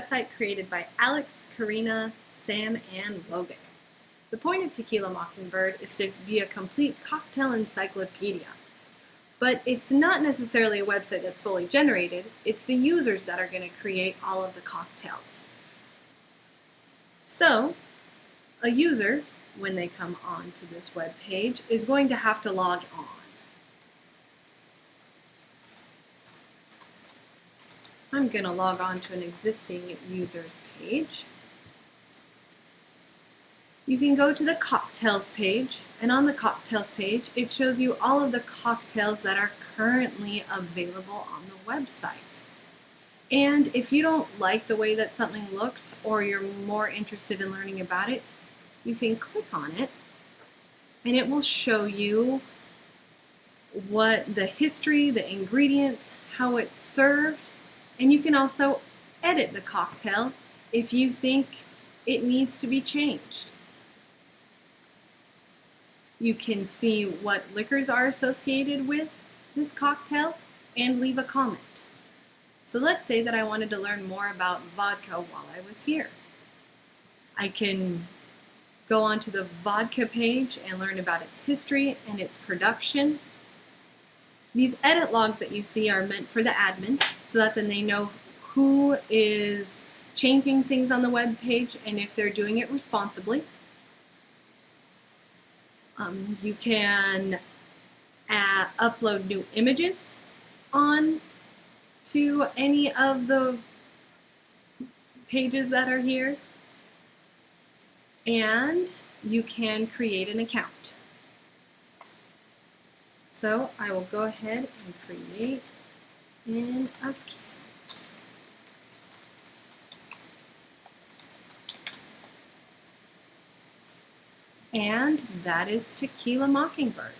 Website created by Alex, Karina, Sam, and Logan. The point of Tequila Mockingbird is to be a complete cocktail encyclopedia. But it's not necessarily a website that's fully generated, it's the users that are going to create all of the cocktails. So, a user, when they come on to this web page, is going to have to log on. I'm going to log on to an existing users page. You can go to the cocktails page, and on the cocktails page, it shows you all of the cocktails that are currently available on the website. And if you don't like the way that something looks, or you're more interested in learning about it, you can click on it, and it will show you what the history, the ingredients, how it's served, and you can also edit the cocktail if you think it needs to be changed. You can see what liquors are associated with this cocktail and leave a comment. So let's say that I wanted to learn more about vodka while I was here. I can go onto the vodka page and learn about its history and its production. These edit logs that you see are meant for the admin so that then they know who is changing things on the web page and if they're doing it responsibly. You can upload new images on to any of the pages that are here, and you can create an account. So I will go ahead and create an account. And that is Tequila Mockingbird.